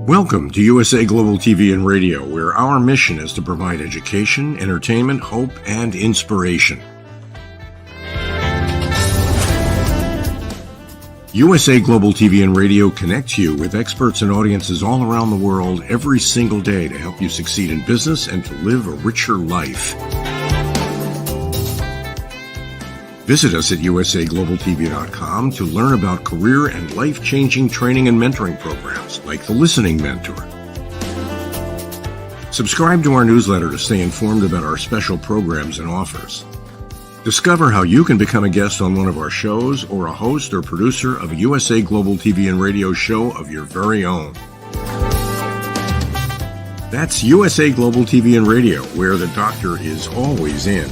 Welcome to USA Global TV and Radio, where our mission is to provide education, entertainment, hope, and inspiration. USA Global TV and Radio connects you with experts and audiences all around the world every single day to help you succeed in business and to live a richer life. Visit us at usaglobaltv.com to learn about career and life-changing training and mentoring programs like the Listening Mentor. Subscribe to our newsletter to stay informed about our special programs and offers. Discover how you can become a guest on one of our shows or a host or producer of a USA Global TV and Radio show of your very own. That's USA Global TV and Radio, where the doctor is always in.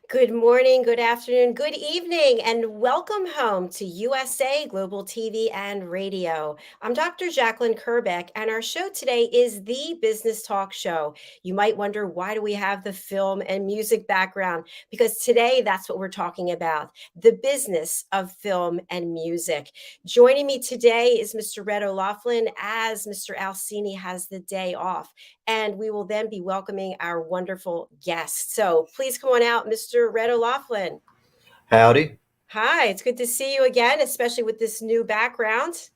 Good morning, good afternoon, good evening, and welcome home to USA Global TV and Radio. I'm Dr. JACALYN KERBECK, and our show today is the Business Talk Show. You might wonder, why do we have the film and music background? Because today, that's what we're talking about, the business of film and music. Joining me today is Mr. Red O'Loughlin, as Mr. CINI has the day off. And we will then be welcoming our wonderful guests. So please come on out, Mr. Red O'Loughlin. Howdy. Hi, it's good to see you again, especially with this new background.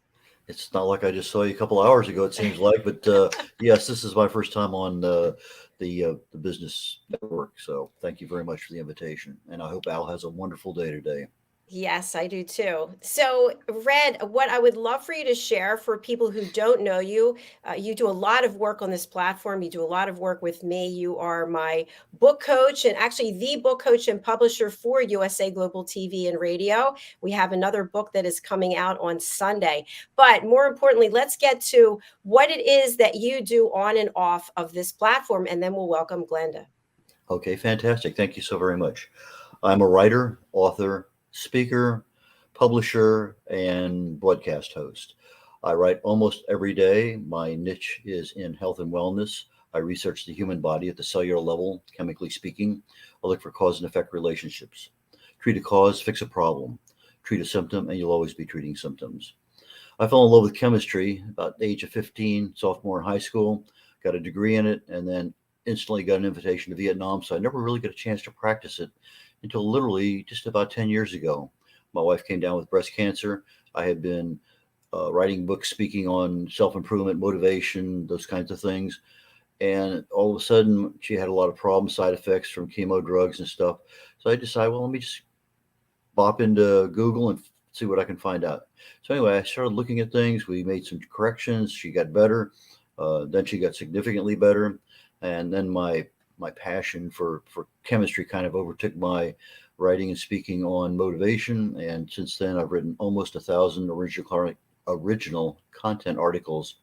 It's not like I just saw you a couple hours ago, it seems like, but yes, this is my first time on the business network. So thank you very much for the invitation. And I hope Al has a wonderful day today. Yes, I do too. So, Red, what I would love for you to share for people who don't know you, you do a lot of work on this platform. You do a lot of work with me. You are my book coach and actually the book coach and publisher for USA Global TV and Radio. We have another book that is coming out on Sunday. But more importantly, let's get to what it is that you do on and off of this platform, and then we'll welcome Glenda. Okay, fantastic. Thank you so very much. I'm a writer, author, speaker, publisher, and broadcast host. I write almost every day. My niche is in health and wellness. I research the human body at the cellular level, chemically speaking. I look for cause and effect relationships. Treat a cause, fix a problem. Treat a symptom, and you'll always be treating symptoms. I fell in love with chemistry about the age of 15, sophomore in high school, got a degree in it, and then instantly got an invitation to Vietnam, so I never really got a chance to practice it until literally just about 10 years ago. My wife came down with breast cancer. I had been writing books, speaking on self-improvement, motivation, those kinds of things. And all of a sudden, she had a lot of problems, side effects from chemo drugs and stuff. So I decided, well, let me just bop into Google and see what I can find out. So anyway, I started looking at things. We made some corrections. She got better. Then she got significantly better. And then my passion for chemistry kind of overtook my writing and speaking on motivation. And since then, I've written almost 1,000 original content articles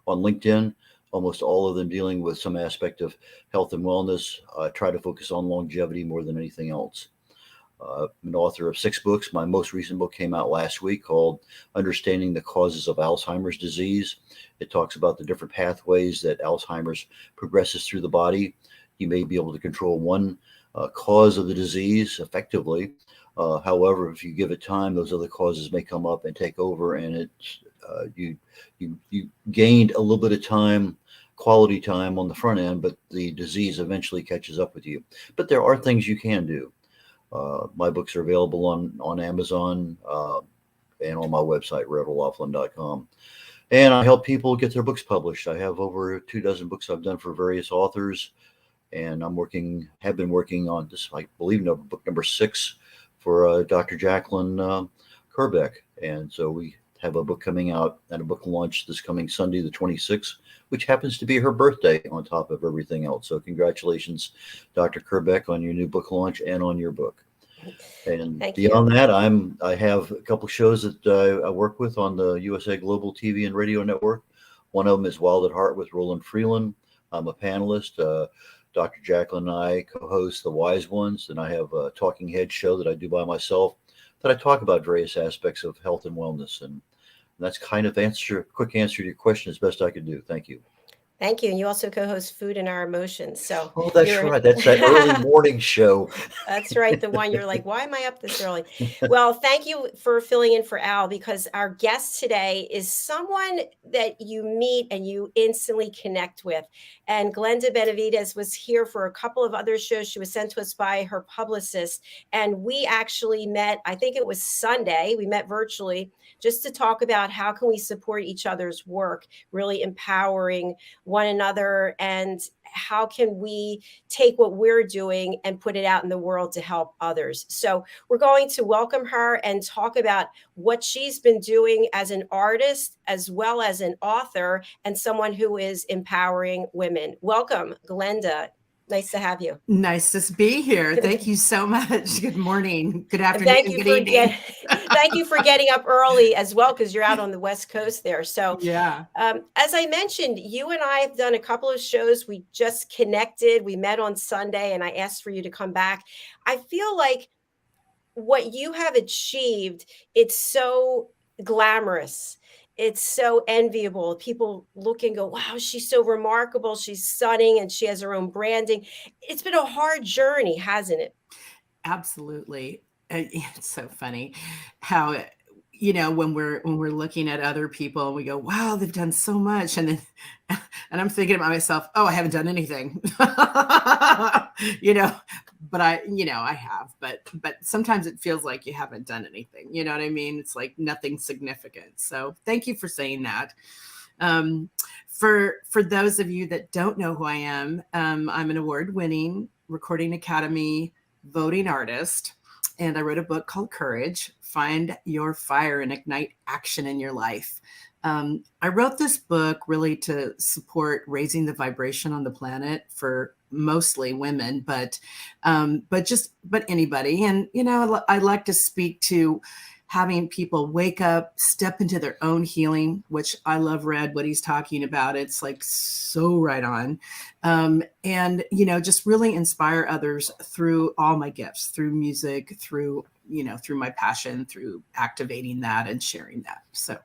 on LinkedIn, almost all of them dealing with some aspect of health and wellness. I try to focus on longevity more than anything else. I'm an author of 6 books. My most recent book came out last week called Understanding the Causes of Alzheimer's Disease. It talks about the different pathways that Alzheimer's progresses through the body. You may be able to control one cause of the disease effectively. However, if you give it time, those other causes may come up and take over, and you gained a little bit of time, quality time on the front end, but the disease eventually catches up with you. But there are things you can do. My books are available on Amazon and on my website, redolaughlin.com. And I help people get their books published. I have over 24 books I've done for various authors. And have been working on this, I believe, book number 6 for Dr. JACALYN KERBECK. And so we have a book coming out and a book launch this coming Sunday, the 26th, which happens to be her birthday on top of everything else. So congratulations, Dr. KERBECK, on your new book launch and on your book. And beyond that, I have a couple shows that I work with on the USA Global TV and Radio Network. One of them is Wild at Heart with Roland Freeland. I'm a panelist. Dr. JACALYN and I co-host The Wise Ones, and I have a talking head show that I do by myself that I talk about various aspects of health and wellness. And that's kind of quick answer to your question as best I could do. Thank you. Thank you. And you also co-host Food and Our Emotions. So Oh, that's you're right. That's that early morning show. That's right. The one you're like, why am I up this early? Well, thank you for filling in for Al, because our guest today is someone that you meet and you instantly connect with. And Glenda Benevides was here for a couple of other shows. She was sent to us by her publicist. And we actually met, I think it was Sunday. We met virtually just to talk about how can we support each other's work, really empowering one another, and how can we take what we're doing and put it out in the world to help others. So we're going to welcome her and talk about what she's been doing as an artist, as well as an author, and someone who is empowering women. Welcome, Glenda. Nice to have you. Nice to be here. Thank you so much. Good morning, good And afternoon, good evening. Thank you for getting up early as well, because you're out on the West Coast there. So Yeah. as I mentioned, you and I have done a couple of shows. We just connected. We met on Sunday, and I asked for you to come back. I feel like what you have achieved, it's so glamorous. It's so enviable. People look and go, wow, she's so remarkable. She's stunning, and she has her own branding. It's been a hard journey, hasn't it? Absolutely. It's so funny how, when we're looking at other people and we go, wow, they've done so much. And then, and I'm thinking about myself, oh, I haven't done anything, but I have, but sometimes it feels like you haven't done anything. You know what I mean? It's like nothing significant. So thank you for saying that. For those of you that don't know who I am, I'm an award-winning Recording Academy voting artist, and I wrote a book called Courage: Find Your Fire and Ignite Action in Your Life. I wrote this book really to support raising the vibration on the planet for mostly women, but anybody. And I like to speak to having people wake up, step into their own healing, which I love what he's talking about. It's like so right on. And, just really inspire others through all my gifts, through music, through my passion, through activating that and sharing that. So.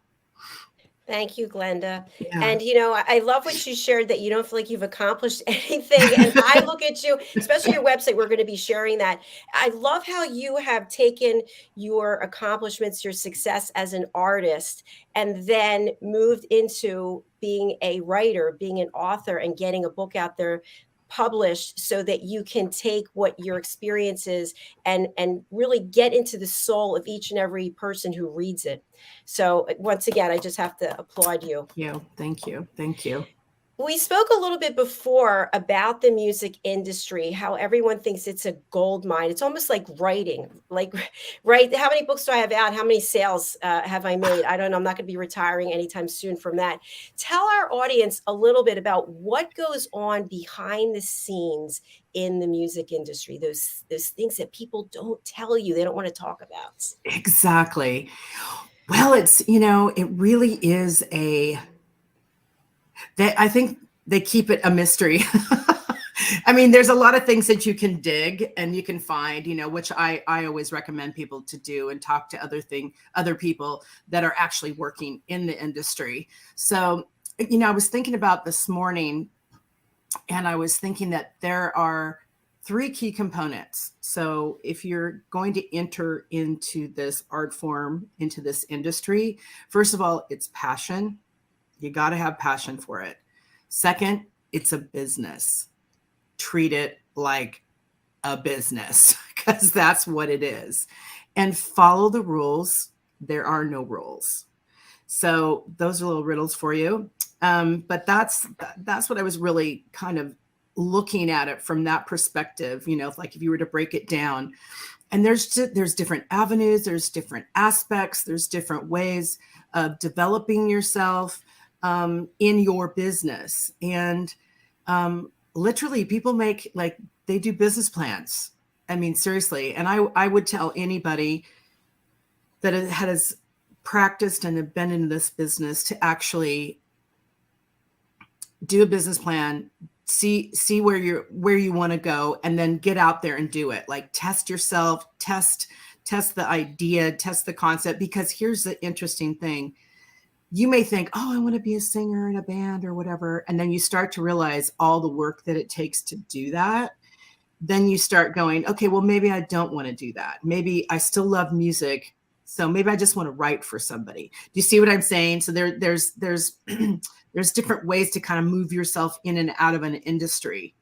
Thank you, Glenda. Yeah. And, I love what you shared, that you don't feel like you've accomplished anything. And I look at you, especially your website, we're going to be sharing that. I love how you have taken your accomplishments, your success as an artist, and then moved into being a writer, being an author, and getting a book out there published so that you can take what your experience is and really get into the soul of each and every person who reads it. So once again, I just have to applaud you. Thank you. We spoke a little bit before about the music industry, how everyone thinks it's a gold mine. It's almost like writing, right? How many books do I have out? How many sales have I made? I don't know. I'm not going to be retiring anytime soon from that. Tell our audience a little bit about what goes on behind the scenes in the music industry, those things that people don't tell you, they don't want to talk about. Exactly. Well, it's, it really is I think they keep it a mystery. I mean, there's a lot of things that you can dig and you can find, which I always recommend people to do and talk to other people that are actually working in the industry. So, I was thinking about this morning, and I was thinking that there are 3 key components. So if you're going to enter into this art form, into this industry, first of all, it's passion. You got to have passion for it. Second, it's a business. Treat it like a business, because that's what it is. And follow the rules. There are no rules. So those are little riddles for you. But that's what I was really kind of looking at it from that perspective, like if you were to break it down. And there's different avenues, there's different aspects, there's different ways of developing yourself in your business. And literally people they do business plans. I mean, seriously. And I would tell anybody that has practiced and have been in this business to actually do a business plan, see where you want to go, and then get out there and do it. Like, test yourself, test the idea, test the concept, because here's the interesting thing. you may think, oh, I want to be a singer in a band or whatever. And then you start to realize all the work that it takes to do that. Then you start going, okay, well, maybe I don't want to do that. Maybe I still love music. So maybe I just want to write for somebody. Do you see what I'm saying? So there's there's different ways to kind of move yourself in and out of an industry.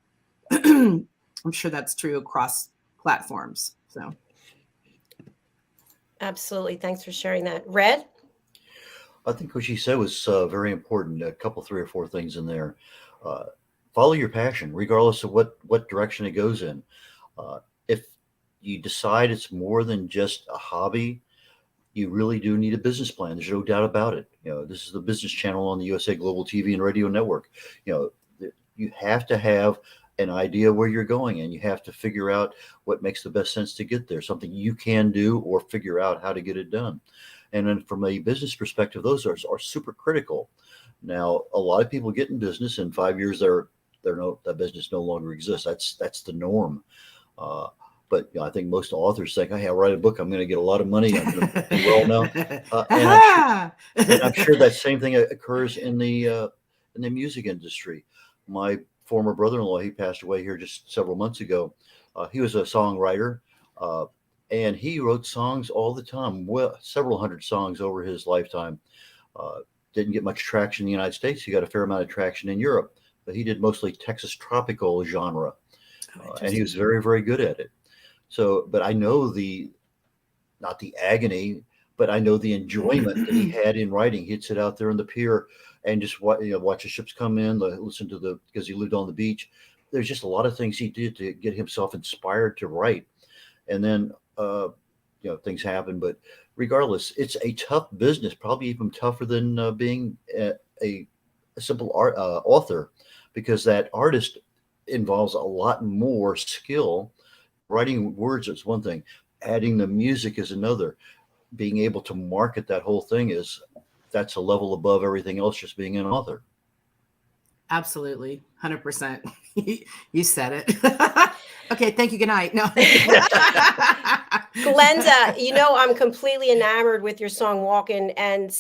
I'm sure that's true across platforms. So. Absolutely. Thanks for sharing that. Red? I think what she said was very important. A couple, 3 or 4 things in there. Follow your passion, regardless of what direction it goes in. If you decide it's more than just a hobby, you really do need a business plan. There's no doubt about it. This is the business channel on the USA Global TV and Radio Network. You have to have an idea where you're going, and you have to figure out what makes the best sense to get there, something you can do or figure out how to get it done. And then from a business perspective, those are super critical. Now, a lot of people get in business, in 5 years, that business no longer exists. That's the norm. But I think most authors think, hey, I'll write a book, I'm going to get a lot of money, I'm going to be well known. And I'm sure that same thing occurs in the music industry. My former brother-in-law, he passed away here just several months ago. He was a songwriter, and he wrote songs all the time, several hundred songs over his lifetime. Didn't get much traction in the United States. He got a fair amount of traction in Europe, but he did mostly Texas tropical genre, and he was very, very good at it. So, but I know not the agony, but I know the enjoyment that he had in writing. He'd sit out there on the pier and just watch the ships come in, listen to because he lived on the beach. There's just a lot of things he did to get himself inspired to write. And then, things happen, but regardless, it's a tough business, probably even tougher than being a simple author, because that artist involves a lot more skill. Writing words is one thing, adding the music is another. Being able to market that whole thing that's a level above everything else, just being an author. Absolutely. 100%. You said it. Okay. Thank you. Good night. No. Glenda, I'm completely enamored with your song Walkin' and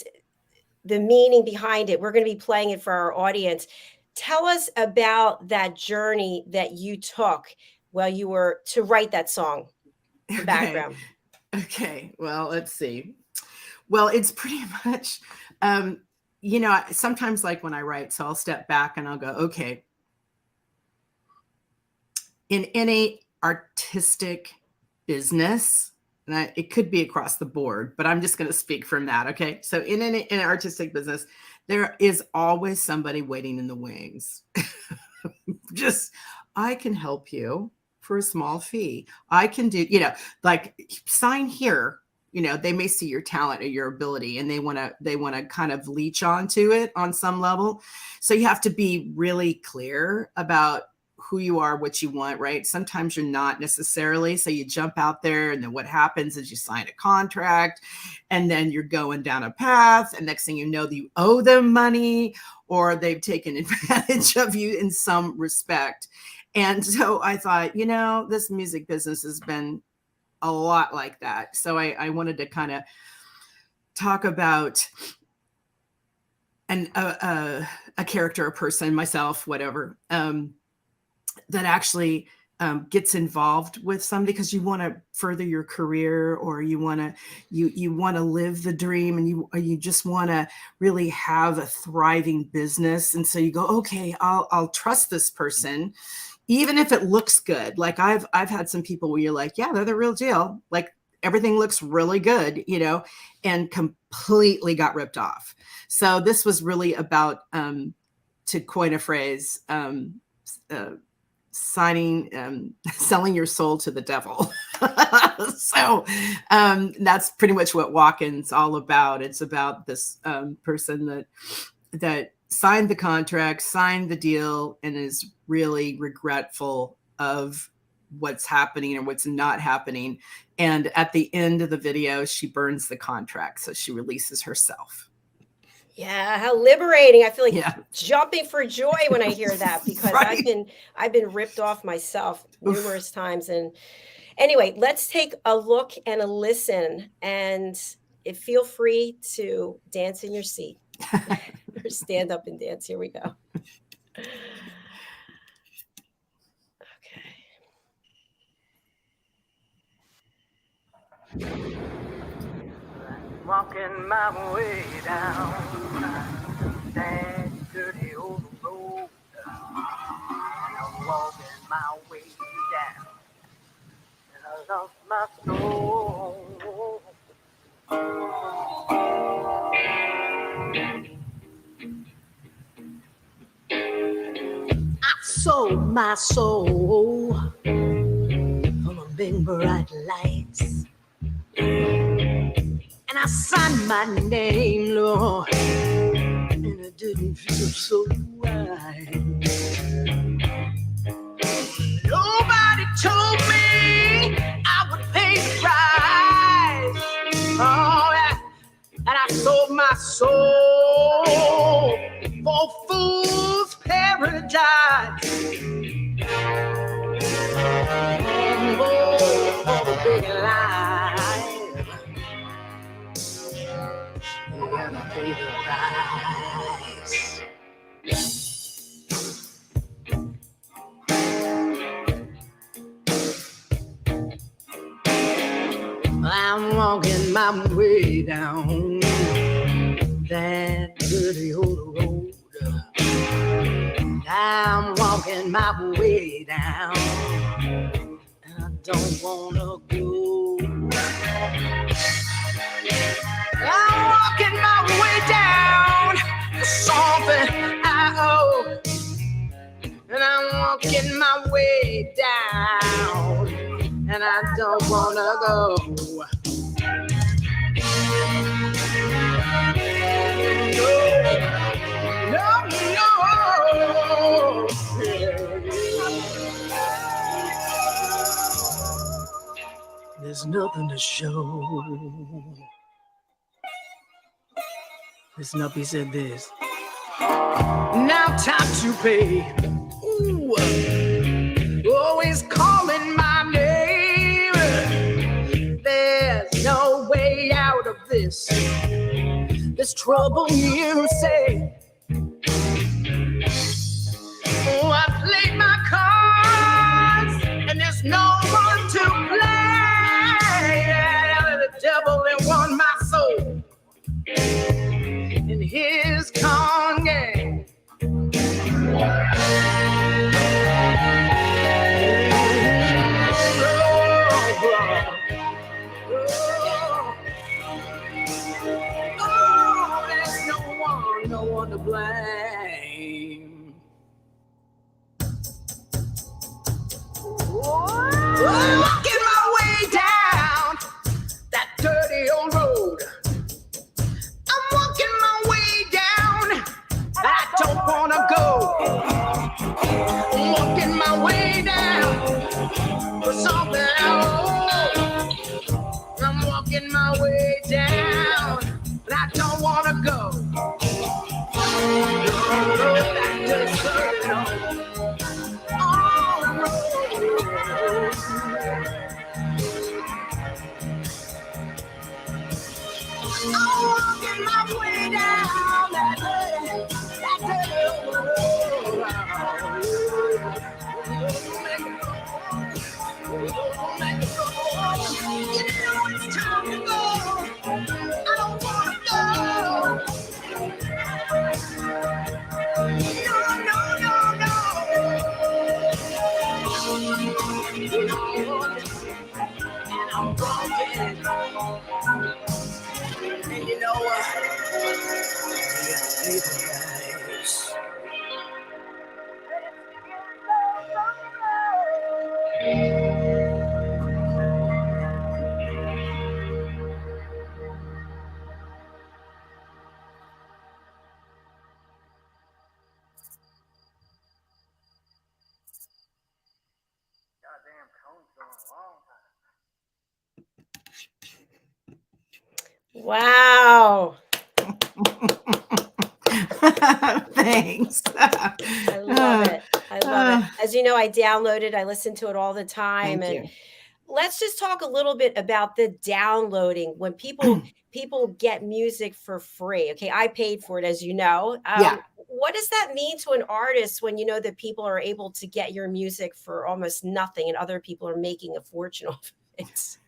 the meaning behind it. We're going to be playing it for our audience. Tell us about that journey that you took while you were to write that song, the background. Okay. Well, let's see. Well, it's pretty much, sometimes like when I write, so I'll step back and I'll go, okay, in any artistic business, and it could be across the board, but I'm just going to speak from that. Okay. So in an artistic business, there is always somebody waiting in the wings. I can help you for a small fee. I can do, like sign here. They may see your talent or your ability, and they want to kind of leech onto it on some level. So you have to be really clear about who you are, what you want, right? Sometimes you're not necessarily. So you jump out there, and then what happens is you sign a contract, and then you're going down a path, and next thing you know, you owe them money, or they've taken advantage of you in some respect. And so I thought, this music business has been a lot like that. So I wanted to kind of talk about a character, a person, myself, whatever, that actually gets involved with somebody because you want to further your career, or you want to live the dream, and you just want to really have a thriving business. And so you go, okay, I'll trust this person, even if it looks good. Like I've had some people where you're like, yeah, they're the real deal. Like everything looks really good, and completely got ripped off. So this was really about, to coin a phrase, selling your soul to the devil. So that's pretty much what Walkin's all about. It's about this person that signed the contract, signed the deal, and is really regretful of what's happening or what's not happening. And at the end of the video, she burns the contract. So she releases herself. Yeah, how liberating. I feel like jumping for joy when I hear that, because right. I've been ripped off myself numerous times. And anyway, let's take a look and a listen, and feel free to dance in your seat. Or stand up and dance. Here we go. Okay. Walking my way down that dirty old road. I'm walking my way down, and I lost my soul. I sold my soul for the big bright lights. And I signed my name, Lord, and it didn't feel so right. Nobody told me I would pay the price. Oh, yeah. And I sold my soul for fool's paradise. And oh, for the big life. You gotta pay the price. I'm walking my way down that dirty old road. I'm walking my way down, and I don't wanna go. I'm walking my way down to something I owe, and I'm walking my way down, and I don't wanna go. No, no, no. There's nothing to show. Listen up, he said this. Now time to pay. Ooh, always calling my name. There's no way out of this trouble, you say. Oh, I played my cards, and there's no one to play. The devil that won my soul in his con game. No one to blame. Walking my way down that dirty old road. I'm walking my way down. I don't wanna go. I'm walking my way down for something else. I'm walking my way down, but I don't wanna go. Walking my way down that dirty road. You know it's time to go. I don't wanna go. No. And I'm broken. And you know what? You gotta pay the price. Goddamn cone's going a long time. Wow. Thanks. I love it. I love it. As you know, I download it. I listen to it all the time. Thank And you. let's just talk a little bit about the downloading when people get music for free. Okay, I paid for it, as you know. Yeah. What does that mean to an artist when you know that people are able to get your music for almost nothing and other people are making a fortune off of it?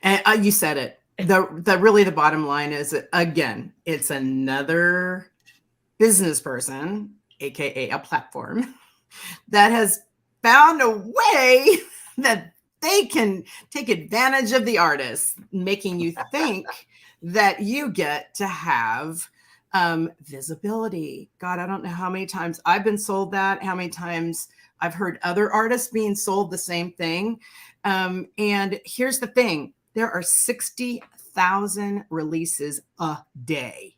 And you said it. The really the bottom line is that, again, it's another business person, aka a platform, that has found a way that they can take advantage of the artist, making you think that you get to have visibility. God, I don't know how many times I've been sold that, how many times I've heard other artists being sold the same thing. And here's the thing. There are 60,000 releases a day.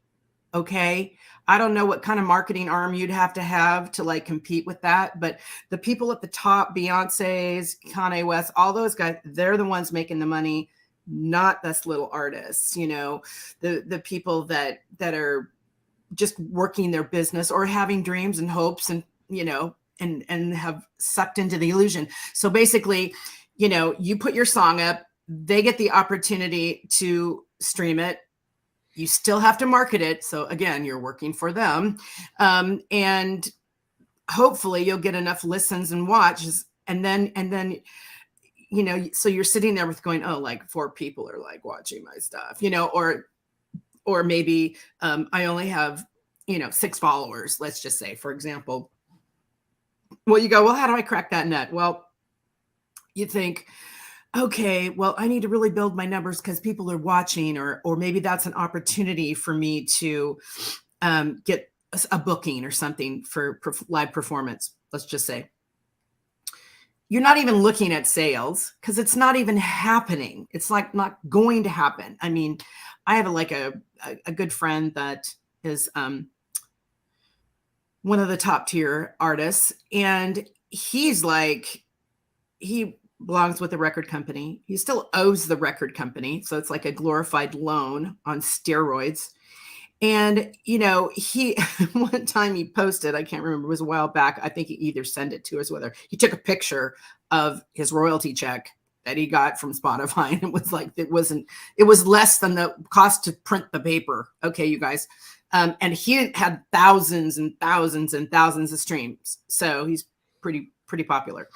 Okay. I don't know what kind of marketing arm you'd have to like compete with that. But the people at the top, Beyonce's, Kanye West, all those guys, they're the ones making the money, not us little artists, you know, the people that are just working their business or having dreams and hopes and, you know, and have sucked into the illusion. So basically, you know, you put your song up, they get the opportunity to stream it. You still have to market it. So again, you're working for them. And hopefully you'll get enough listens and watches. And then, you know, so you're sitting there with going, oh, like 4 people are like watching my stuff, you know, or maybe I only have, you know, 6 followers, let's just say, for example. Well, you go, well, how do I crack that nut? Well, you think, okay, well, I need to really build my numbers because people are watching, or maybe that's an opportunity for me to get a booking or something for live performance. Let's just say you're not even looking at sales because it's not even happening. It's like not going to happen. I mean, I have a good friend that is one of the top tier artists, and he's like, he belongs with a record company. He still owes the record company. So it's like a glorified loan on steroids. And, you know, he, one time he posted, I can't remember, it was a while back. I think he either sent it to us, whether he took a picture of his royalty check that he got from Spotify. And it was like, it was less than the cost to print the paper. Okay, you guys. And he had thousands and thousands and thousands of streams. So he's pretty popular.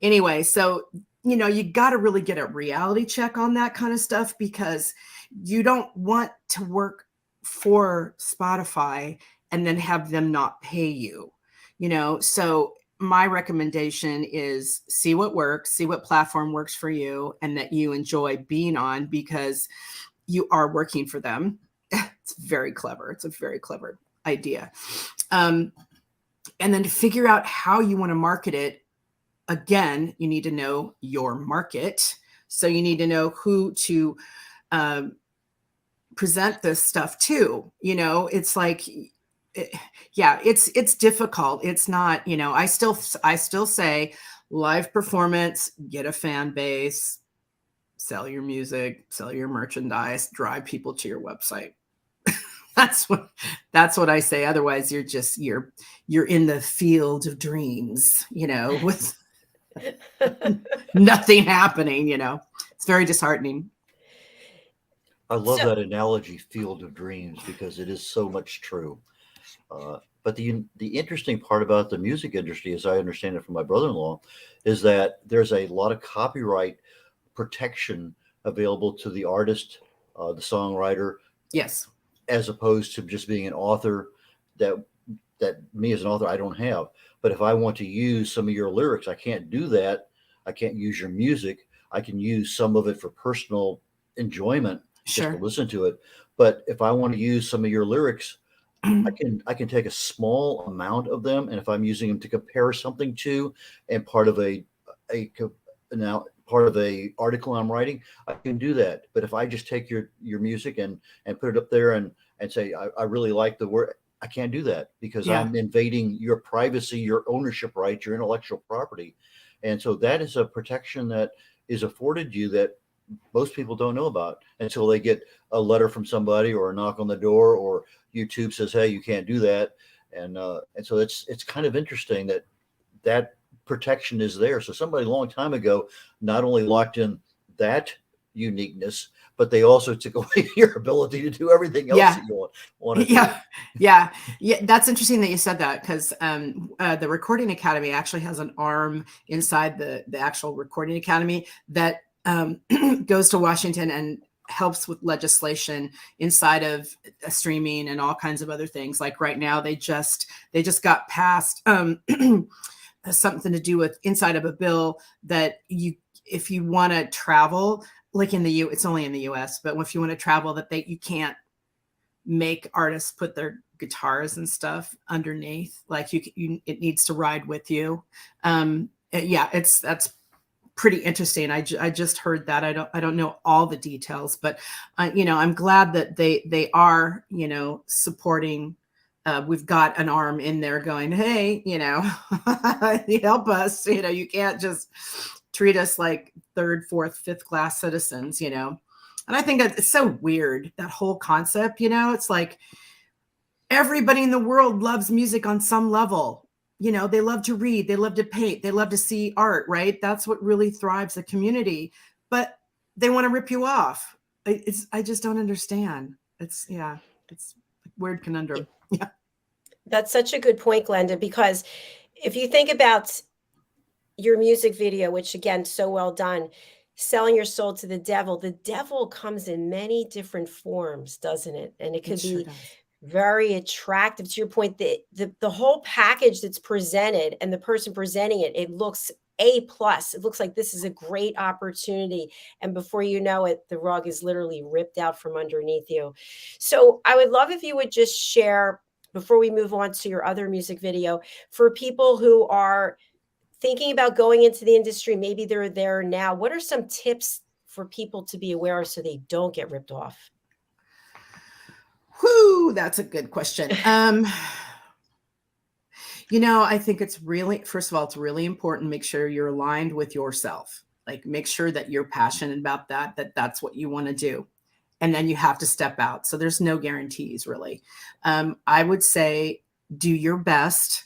Anyway, so, you know, you got to really get a reality check on that kind of stuff, because you don't want to work for Spotify and then have them not pay you, you know. So my recommendation is see what works, see what platform works for you and that you enjoy being on, because you are working for them. It's very clever. It's a very clever idea. And then to figure out how you want to market it. Again, you need to know your market. So you need to know who to present this stuff to. You know, it's like, it's difficult. It's not, you know, I still say live performance, get a fan base, sell your music, sell your merchandise, drive people to your website. That's what I say. Otherwise, you're in the field of dreams, you know, with nothing happening, you know. It's very disheartening. I love that analogy, field of dreams, because it is so much true. But the interesting part about the music industry, as I understand it from my brother-in-law, is that there's a lot of copyright protection available to the artist, the songwriter. Yes. As opposed to just being an author that me as an author, I don't have. But if I want to use some of your lyrics, I can't do that. I can't use your music. I can use some of it for personal enjoyment, sure, just to listen to it. But if I want to use some of your lyrics, I can take a small amount of them, and if I'm using them to compare something to, and part of a article I'm writing, I can do that. But if I just take your music and put it up there and say, I really like the word, I can't do that, because I'm invading your privacy, your ownership rights, your intellectual property. And so that is a protection that is afforded you that most people don't know about until they get a letter from somebody or a knock on the door, or YouTube says, hey, you can't do that. And so it's kind of interesting that protection is there. So somebody a long time ago not only locked in that uniqueness, but they also took away your ability to do everything else that you want to do. Yeah. That's interesting that you said that, because the Recording Academy actually has an arm inside the actual Recording Academy that goes to Washington and helps with legislation inside of streaming and all kinds of other things. Like right now, they just got passed something to do with inside of a bill that if you want to travel, like it's only in the US, but if you want to travel, that you can't make artists put their guitars and stuff underneath. Like it needs to ride with you. That's pretty interesting. I just heard that. I don't know all the details, but I'm glad that they are, supporting. We've got an arm in there going, hey, help us. You can't just treat us like third, fourth, fifth class citizens, And I think that it's so weird, that whole concept, it's like everybody in the world loves music on some level. They love to read, they love to paint, they love to see art, right? That's what really thrives a community, but they want to rip you off. I just don't understand. It's a weird conundrum. Yeah. That's such a good point, Glenda, because if you think about your music video, which again, so well done, selling your soul to the devil comes in many different forms, doesn't it? And it could be very attractive. To your point, the whole package that's presented and the person presenting it looks A+. It looks like this is a great opportunity. And before you know it, the rug is literally ripped out from underneath you. So I would love if you would just share, before we move on to your other music video, for people who are thinking about going into the industry, maybe they're there now, what are some tips for people to be aware of so they don't get ripped off? Whew, that's a good question. I think it's really, first of all, it's really important to make sure you're aligned with yourself. Like, make sure that you're passionate about that's what you want to do. And then you have to step out. So there's no guarantees, really. I would say do your best.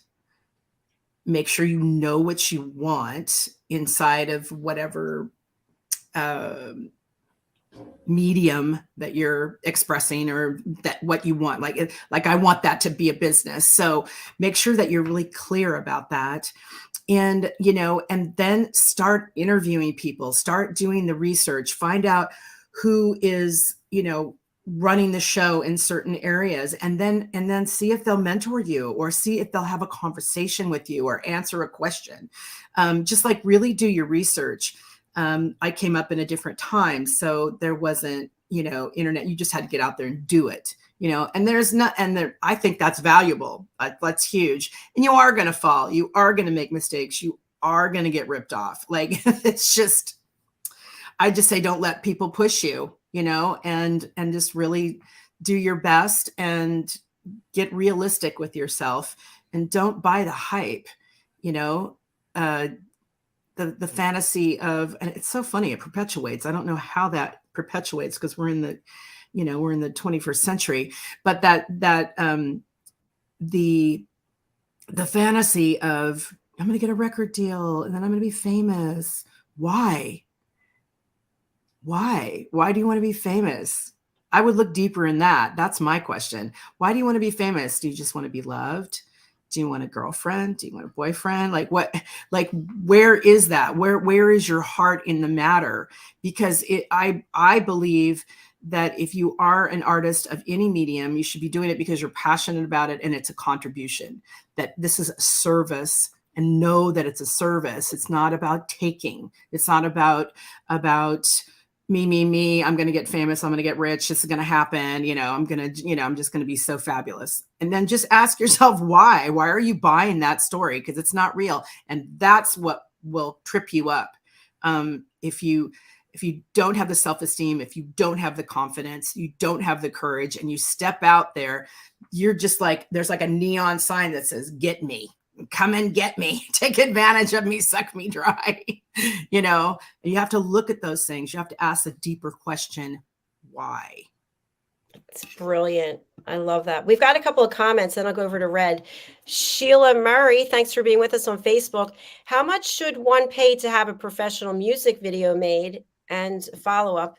Make sure you know what you want inside of whatever medium that you're expressing, or that what you want. Like I want that to be a business. So make sure that you're really clear about that. And, and then start interviewing people, start doing the research, find out who is, running the show in certain areas, and then see if they'll mentor you, or see if they'll have a conversation with you, or answer a question. Just like really do your research. I came up in a different time, so there wasn't, internet. You just had to get out there and do it, and I think that's valuable. That's huge. And you are going to fall. You are going to make mistakes. You are going to get ripped off. Like, it's just, I just say, don't let people push you, and just really do your best and get realistic with yourself, and don't buy the hype, the fantasy of, and it's so funny, it perpetuates. I don't know how that perpetuates, because we're in the 21st century, but the fantasy of, I'm going to get a record deal and then I'm going to be famous. Why do you want to be famous? I would look deeper in that. That's my question. Why do you want to be famous? Do you just want to be loved? Do you want a girlfriend? Do you want a boyfriend? Like what? Like, where is that? Where is your heart in the matter? Because I believe that if you are an artist of any medium, you should be doing it because you're passionate about it and it's a contribution. That this is a service, and know that it's a service. It's not about taking. It's not about me. I'm going to get famous. I'm going to get rich. This is going to happen. I'm just going to be so fabulous. And then just ask yourself, why are you buying that story? Because it's not real. And that's what will trip you up. If you don't have the self-esteem, if you don't have the confidence, you don't have the courage, and you step out there, you're just like, there's like a neon sign that says, get me. Come and get me, take advantage of me, suck me dry. You have to look at those things. You have to ask a deeper question. Why? It's brilliant. I love that. We've got a couple of comments, then I'll go over to Red. Sheila Murray, thanks for being with us on Facebook. How much should one pay to have a professional music video made? And follow up.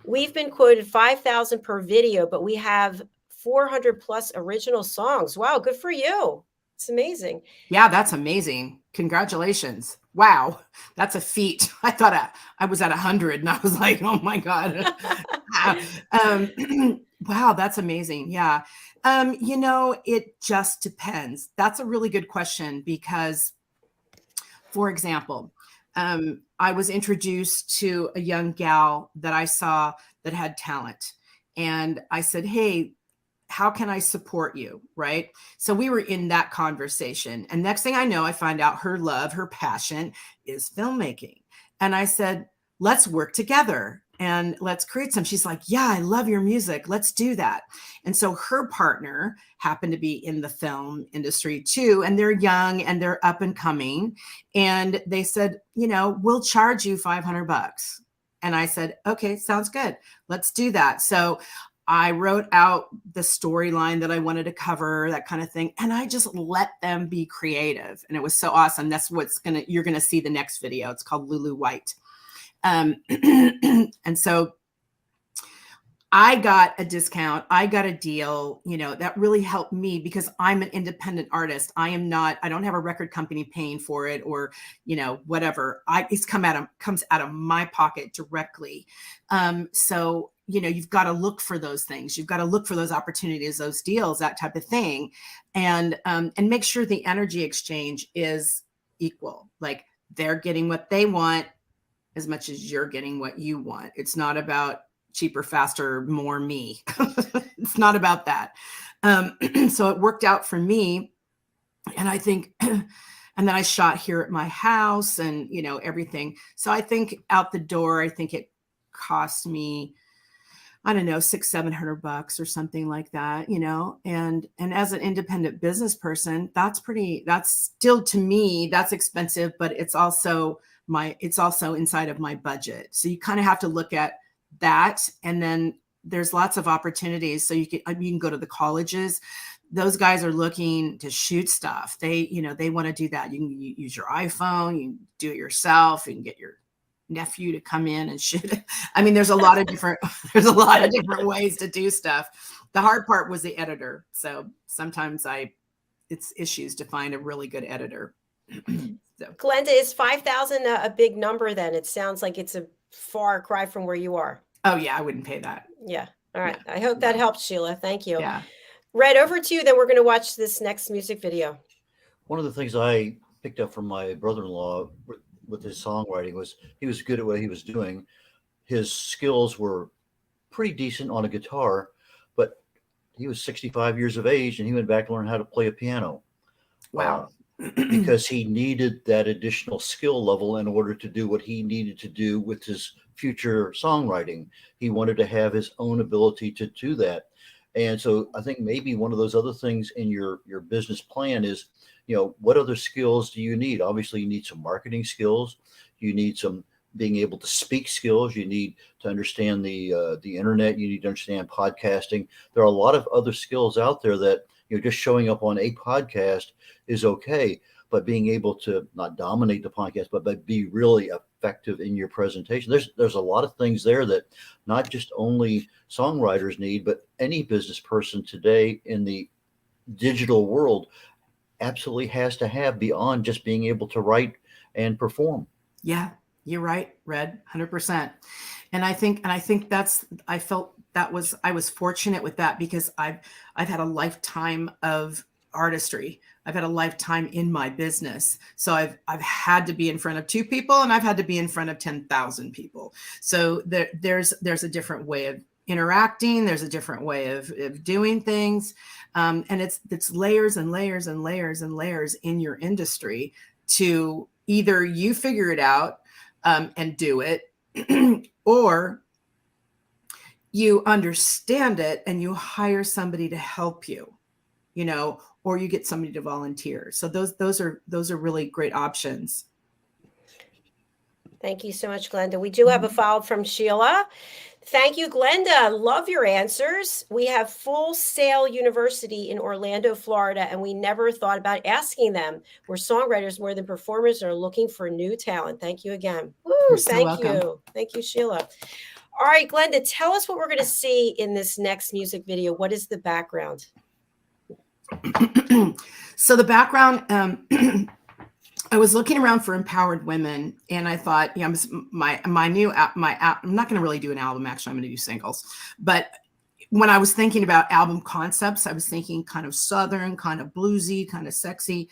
We've been quoted 5,000 per video, but we have 400 plus original songs. Wow, good for you. It's amazing. Yeah, that's amazing. Congratulations. Wow, that's a feat. I thought I was at 100 and I was like, oh my God. Wow, that's amazing. Yeah. It just depends. That's a really good question because, for example, I was introduced to a young gal that I saw that had talent. And I said, hey, how can I support you? Right. So we were in that conversation. And next thing I know, I find out her love, her passion is filmmaking. And I said, let's work together and let's create some. She's like, yeah, I love your music. Let's do that. And so her partner happened to be in the film industry too. And they're young and they're up and coming. And they said, we'll charge you $500. And I said, okay, sounds good. Let's do that. So I wrote out the storyline that I wanted to cover, that kind of thing. And I just let them be creative. And it was so awesome. That's you're going to see the next video. It's called Lulu White. And so I got a discount. I got a deal, that really helped me because I'm an independent artist. I don't have a record company paying for it or, whatever. It's comes out of my pocket directly. So you've got to look for those things. You've got to look for those opportunities, those deals, that type of thing. And make sure the energy exchange is equal. Like they're getting what they want as much as you're getting what you want. It's not about cheaper, faster, more me. It's not about that. So it worked out for me. And I think, and then I shot here at my house and, everything. So I think out the door, I think it cost me, I don't know, $600-700 or something like that, and as an independent business person, that's still, to me, that's expensive, but it's also inside of my budget. So you kind of have to look at that. And then there's lots of opportunities. So you can go to the colleges. Those guys are looking to shoot stuff. They want to do that. You can use your iPhone, you can do it yourself, you can get your nephew to come in and shoot it. I mean, there's a lot of different ways to do stuff. The hard part was the editor. So sometimes it's issues to find a really good editor. So. Glenda, is 5,000 a big number then? It sounds like it's a far cry from where you are. Oh yeah, I wouldn't pay that. Yeah. All right. Yeah. I hope that helps, Sheila. Thank you. Yeah. Red, over to you. Then we're going to watch this next music video. One of the things I picked up from my brother-in-law with his songwriting was he was good at what he was doing. His skills were pretty decent on a guitar, but he was 65 years of age and he went back to learn how to play a piano. Wow. Because he needed that additional skill level in order to do what he needed to do with his future songwriting. He wanted to have his own ability to do that. And so I think maybe one of those other things in your business plan is, what other skills do you need? Obviously, you need some marketing skills. You need some being able to speak skills. You need to understand the internet. You need to understand podcasting. There are a lot of other skills out there that, just showing up on a podcast is okay, but being able to not dominate the podcast, but be really effective in your presentation. There's a lot of things there that not just only songwriters need, but any business person today in the digital world absolutely has to have beyond just being able to write and perform. Yeah, you're right, Red, 100%. And I think I was fortunate with that because I've had a lifetime of artistry. I've had a lifetime in my business. So I've had to be in front of 2 people and I've had to be in front of 10,000 people. So there's a different way of interacting. There's a different way of doing things. And it's layers and layers and layers and layers in your industry to either you figure it out and do it, or you understand it and you hire somebody to help you, or you get somebody to volunteer. So those are really great options. Thank you so much, Glenda. We do have a follow-up from Sheila. Thank you, Glenda. Love your answers. We have Full Sail University in Orlando, Florida, and we never thought about asking them. We're songwriters more than performers and are looking for new talent. Thank you again. Woo, You're so thank welcome. you. Thank you, Sheila. All right, Glenda, tell us what we're going to see in this next music video. What is the background? So the background, I was looking around for empowered women, and I thought, yeah, I'm not going to really do an album. Actually, I'm going to do singles. But when I was thinking about album concepts, I was thinking kind of Southern, kind of bluesy, kind of sexy.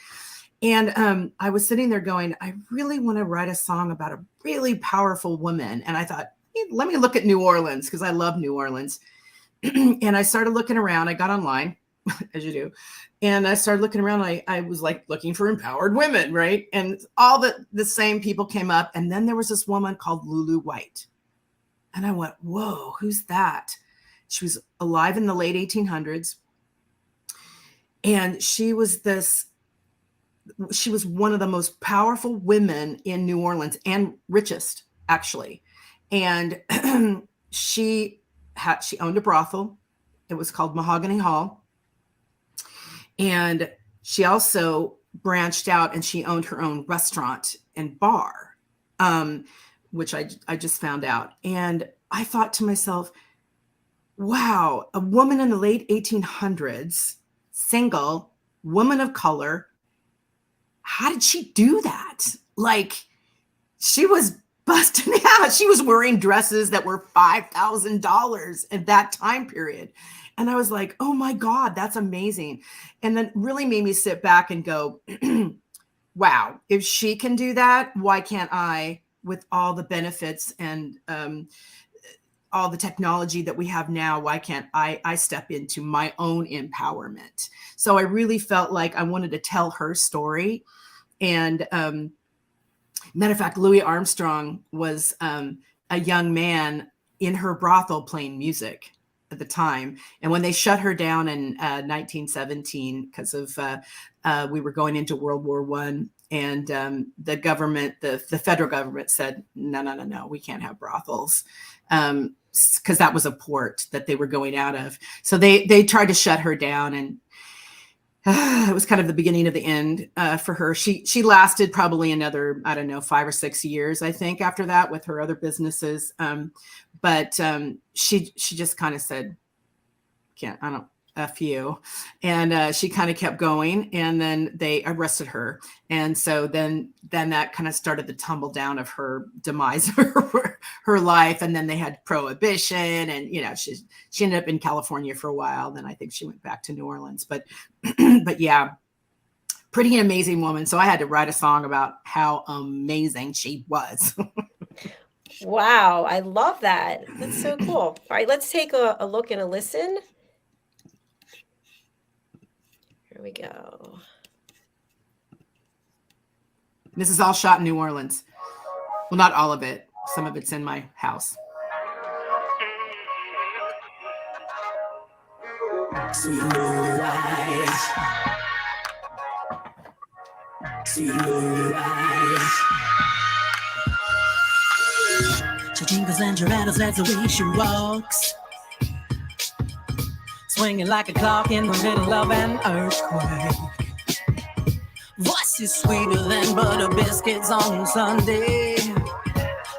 And I was sitting there going, I really want to write a song about a really powerful woman. And I thought, let me look at New Orleans, because I love New Orleans. And I started looking around. I got online, as you do. And I started looking around. I was like looking for empowered women, right? And all the same people came up. And then there was this woman called Lulu White. And I went, whoa, who's that? She was alive in the late 1800s. And she was one of the most powerful women in New Orleans, and richest, actually. And she owned a brothel. It was called Mahogany Hall. And she also branched out, and she owned her own restaurant and bar, which I just found out. And I thought to myself, wow, a woman in the late 1800s, single, woman of color, how did she do that? Like, she was busting out. She was wearing dresses that were $5,000 at that time period. And I was like, oh my God, that's amazing. And then really made me sit back and go, wow, if she can do that, why can't I, with all the benefits and all the technology that we have now, why can't I step into my own empowerment? So I really felt like I wanted to tell her story. And matter of fact, Louis Armstrong was a young man in her brothel playing music at the time. And when they shut her down in 1917, because of we were going into World War I, and the government, the federal government said, no, we can't have brothels, because that was a port that they were going out of. So they tried to shut her down, and it was kind of the beginning of the end for her. She lasted probably another, 5 or 6 years, I think, after that, with her other businesses. But she just kind of said, F you. And she kind of kept going, and then they arrested her. And so then that kind of started the tumble down of her demise, her life. And then they had prohibition, and, she ended up in California for a while. Then I think she went back to New Orleans, but yeah, pretty amazing woman. So I had to write a song about how amazing she was. Wow. I love that. That's so cool. All right, let's take a look and a listen. Here we go. This is all shot in New Orleans. Well, not all of it. Some of it's in my house. Sweet little eyes. Sweet little eyes. She jingles and she rattles, that's the way she walks. Swinging like a clock in the middle of an earthquake. Voice is sweeter than butter biscuits on Sunday.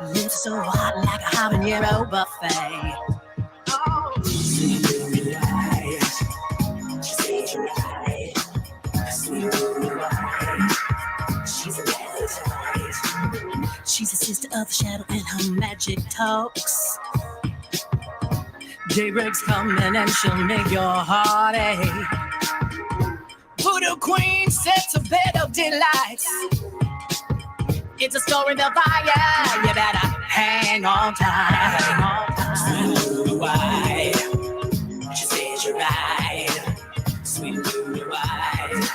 Lips so hot like a habanero buffet. Oh, sweet little eyes. She says you're right. Sweet little eyes. She's a appetite. She's a sister of the shadow, and her magic talks. Daybreak's coming and she'll make your heart ache. Voodoo Queen sets a bed of delights. It's a story of fire, you better hang on tight. Sweet little white, she says you're right. Sweet little white,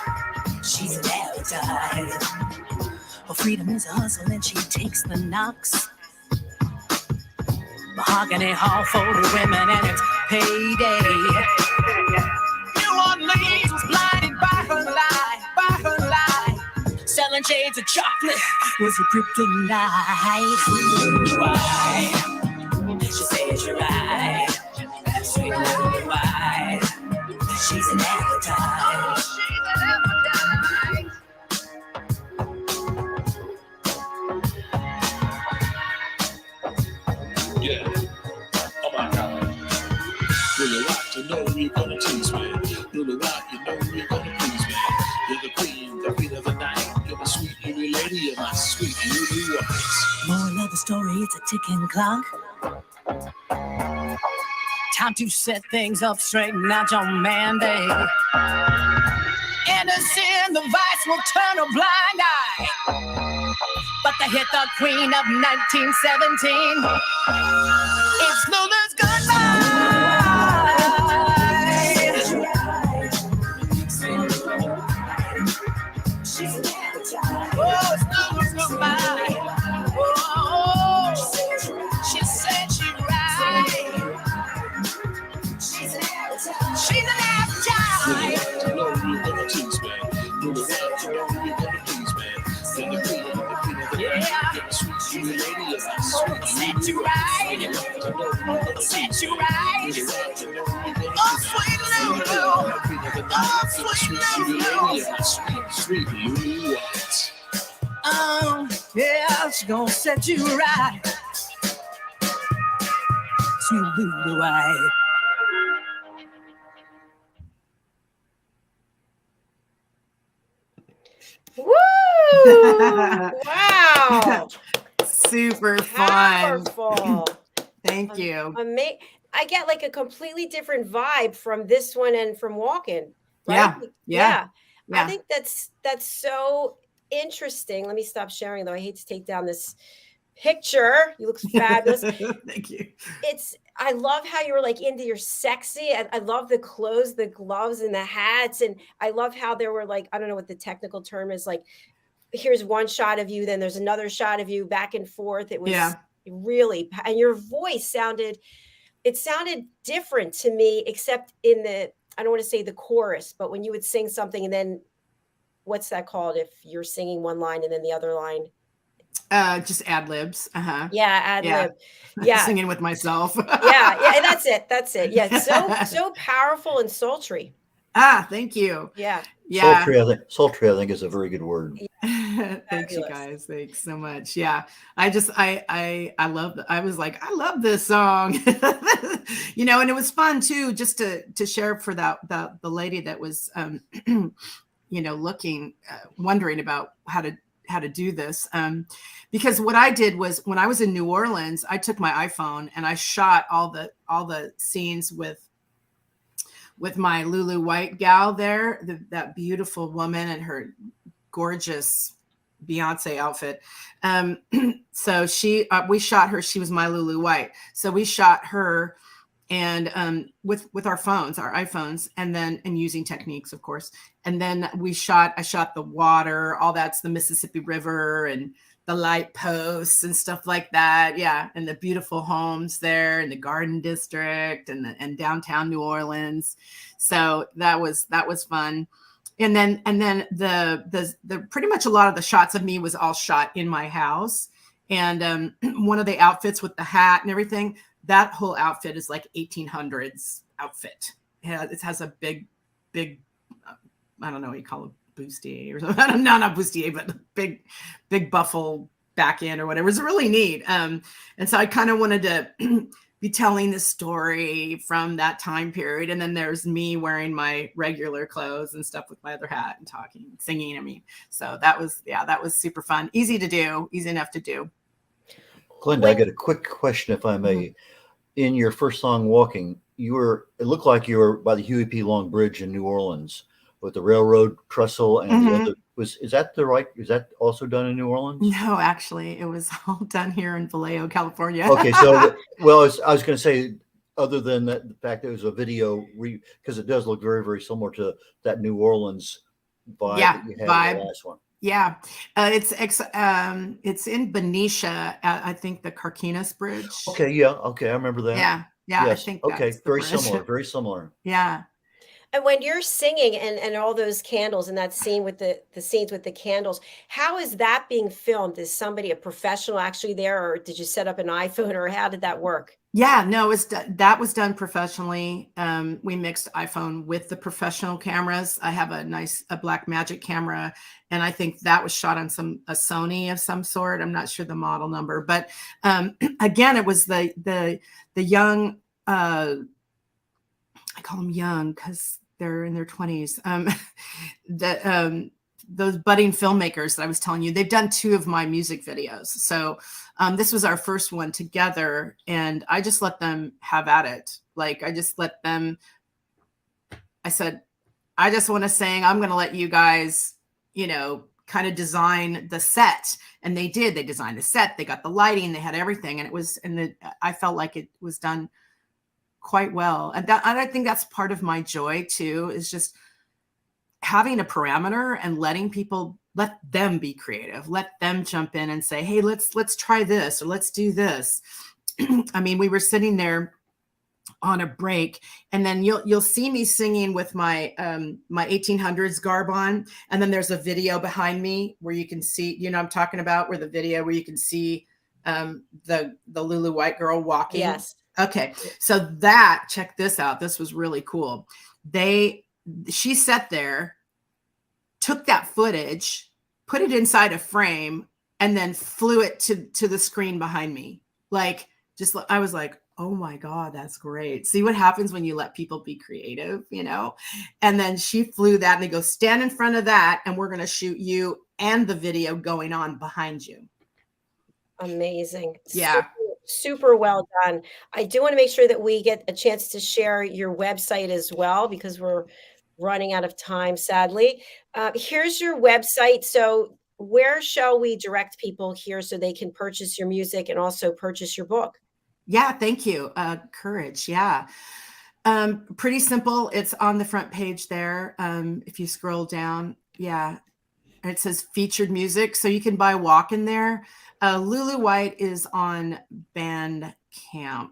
she's an appetite. Her freedom is a hustle and she takes the knocks. Mahogany Hall for the women, and it's payday. New Orleans was blinded by her lie, selling shades of chocolate was her kryptonite. Why? She said said you're right. Sweet little wine. She's an appetite. She's an appetite. Yeah. Oh my God. Little rock, you know you're gonna tease me. Little rock, you know you're gonna please me. You're the queen of the night. You're my sweet little lady, you're my sweet little wife. Moral of the story, it's a ticking clock. Time to set things up straight, not your mandate. Innocent, the vice will turn a blind eye. But they hit the queen of 1917. It's Lulu's goodbye. Oh, it's Lulu's goodbye. Oh, she said she right. She's an appetite. She's an appetite. You know you're gonna tease me. Little rock, you know you're gonna please me. You're the queen of the night. You're my sweet little lady, you're my sweet Set you right. Set you right. Oh, sweet Lulu. Oh, sweet Lulu. Sweet Lulu White. Yeah, she's gonna set you right. Sweet Lulu White. Woo! Wow. Super fun. Powerful. Thank you. I get like a completely different vibe from this one and from Walkin'. Yeah, Right? yeah. I think that's so interesting. Let me stop sharing though. I hate to take down this picture. You look fabulous. Thank you. I love how you were like into your sexy. I love the clothes, the gloves, and the hats. And I love how there were like, I don't know what the technical term is, like, here's one shot of you, then there's another shot of you back and forth. It was really, and your voice sounded different to me, except in the, I don't want to say the chorus, but when you would sing something and then what's that called? If you're singing one line and then the other line. Just ad libs. Yeah, ad lib. Yeah, singing with myself. yeah, that's it. Yeah, so powerful and sultry. Thank you. Yeah. Sultry, I think is a very good word. Thanks, you guys. Thanks so much. Yeah, I love this song. And it was fun too, just to share for the lady that was, wondering about how to do this. Because what I did was when I was in New Orleans, I took my iPhone and I shot all the scenes with my Lulu White gal there, that beautiful woman and her gorgeous Beyonce outfit. So we shot her. She was my Lulu White. So we shot her and with our phones, our iPhones, and using techniques, of course. And then I shot the water, all that's the Mississippi River and the light posts and stuff like that. Yeah. And the beautiful homes there in the Garden District and downtown New Orleans. So that was fun. And then the pretty much a lot of the shots of me was all shot in my house. And one of the outfits with the hat and everything, that whole outfit is like 1800s outfit. Yeah, it has a big, I don't know what you call it, bustier or something. No, not bustier, but big buffle back end or whatever. It's really neat. And so I kind of wanted to be telling the story from that time period. And then there's me wearing my regular clothes and stuff with my other hat and talking, singing. I mean, so that was super fun. Easy enough to do. Glenda, I got a quick question, if I may. In your first song, Walking, it looked like you were by the Huey P. Long Bridge in New Orleans with the railroad trestle and the other. Is that also done in New Orleans? No, actually, it was all done here in Vallejo, California. Okay, so I was going to say, other than that, the fact that it was a video, because it does look very, very similar to that New Orleans vibe that you had in the last one. Yeah, it's in Benicia, I think the Carquinez Bridge. Okay, I remember that. Yeah, yes. I think. Okay, very bridge. very similar. Yeah. And when you're singing and all those candles and that scene with the scenes with the candles, how is that being filmed? Is somebody, a professional, actually there, or did you set up an iPhone, or how did that work? Yeah, no, that was done professionally. We mixed iPhone with the professional cameras. I have a Black Magic camera, and I think that was shot on a Sony of some sort. I'm not sure the model number, but again, it was the young. I call them young because they're in their 20s. Those budding filmmakers that I was telling you, they've done 2 of my music videos. So this was our first one together, and I just let them have at it. Like, I just let them, I said, I just want to sing. I'm going to let you guys, kind of design the set. And they did. They designed the set. They got the lighting. They had everything. And I felt like it was done quite well. And I think that's part of my joy too, is just having a parameter and let them be creative, let them jump in and say, hey, let's try this, or let's do this. I mean, we were sitting there on a break, and then you'll see me singing with my 1800s garb on, and then there's a video behind me where you can see, I'm talking about, where you can see the Lulu White girl walking. Yes. Okay. So check this out. This was really cool. She sat there, took that footage, put it inside a frame, and then flew it to the screen behind me. I was like, oh my God, that's great. See what happens when you let people be creative, And then she flew that, and they go, stand in front of that, and we're going to shoot you and the video going on behind you. Amazing. Yeah. Super well done. I do want to make sure that we get a chance to share your website as well, because we're running out of time, sadly. Here's your website. So where shall we direct people here so they can purchase your music and also purchase your book? Yeah, thank you. Courage. Yeah. Pretty simple. It's on the front page there. If you scroll down, yeah, it says featured music. So you can buy Walk in there. Lulu White is on Bandcamp,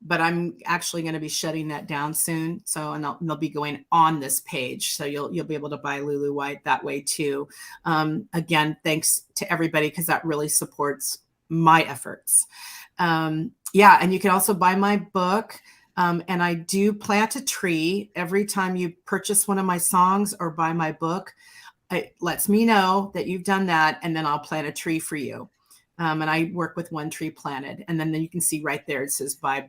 but I'm actually going to be shutting that down soon. And they'll be going on this page. So you'll be able to buy Lulu White that way too. Again, thanks to everybody, because that really supports my efforts. And you can also buy my book. And I do plant a tree every time you purchase one of my songs or buy my book. It lets me know that you've done that, and then I'll plant a tree for you. And I work with One Tree Planted. And then you can see right there, it says buy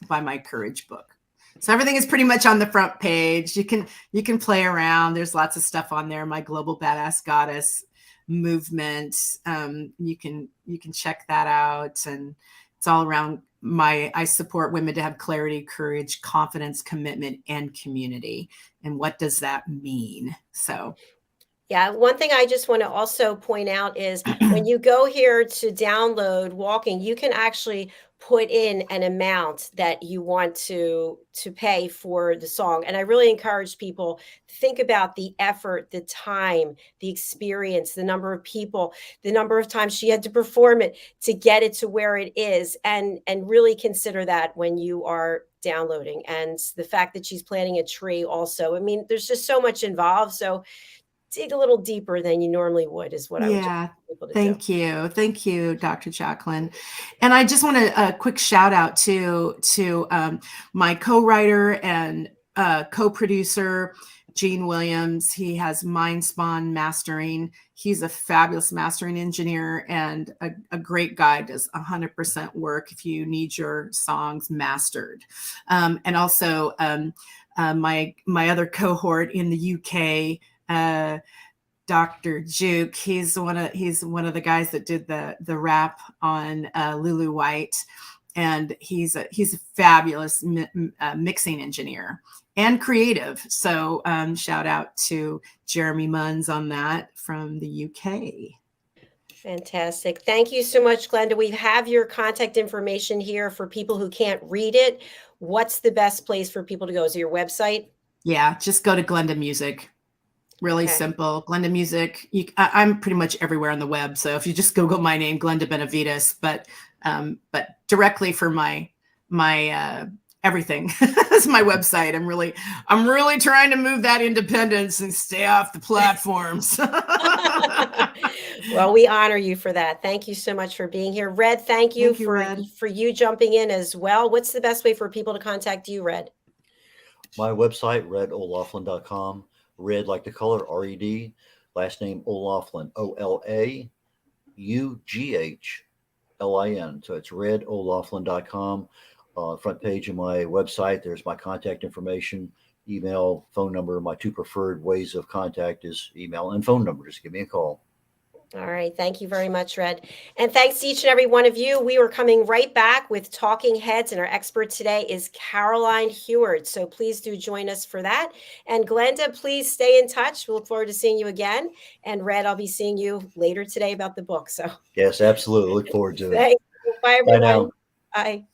my Courage book. So everything is pretty much on the front page. You can play around. There's lots of stuff on there. My Global Badass Goddess movement. You can check that out. And it's all around I support women to have clarity, courage, confidence, commitment, and community. And what does that mean? So. Yeah, one thing I just want to also point out is when you go here to download Walking, you can actually put in an amount that you want to pay for the song. And I really encourage people to think about the effort, the time, the experience, the number of people, the number of times she had to perform it to get it to where it is, and really consider that when you are downloading. And the fact that she's planting a tree also, I mean, there's just so much involved. So dig a little deeper than you normally would is what I would tell people to do. Thank you, Dr. JACALYN. And I just want a quick shout out to my co-writer and co-producer, Gene Williams. He has Mindspawn Mastering. He's a fabulous mastering engineer and a great guy, does 100% work if you need your songs mastered. And also my other cohort in the UK, Dr. Juke, he's one of the guys that did the rap on Lulu White, and he's a fabulous mixing engineer and creative. So shout out to Jeremy Munns on that from the UK. Fantastic. Thank you so much, Glenda. We have your contact information here for people who can't read it. What's the best place for people to go? Is it your website? Yeah, just go to Glenda Music. Really simple. Glenda Music. I'm pretty much everywhere on the web. So if you just Google my name, Glenda Benevides, but directly for my everything. That's my website. I'm really trying to move that independence and stay off the platforms. Well, we honor you for that. Thank you so much for being here. Red, thank you, Red. for you jumping in as well. What's the best way for people to contact you, Red? My website, redolaughlin.com. Red like the color, R-E-D. Last name O'Laughlin, O-L-A-U-G-H-L-I-N. So it's redolaughlin.com. Front page of my website, there's my contact information, email, phone number. My two preferred ways of contact is email and phone number. Just give me a call. All right. Thank you very much, Red. And thanks to each and every one of you. We are coming right back with Talking Heads, and our expert today is Caroline Heward. So please do join us for that. And Glenda, please stay in touch. We look forward to seeing you again. And Red, I'll be seeing you later today about the book. So yes, absolutely. Look forward to it. Thanks. Bye, everyone. Bye now. Bye.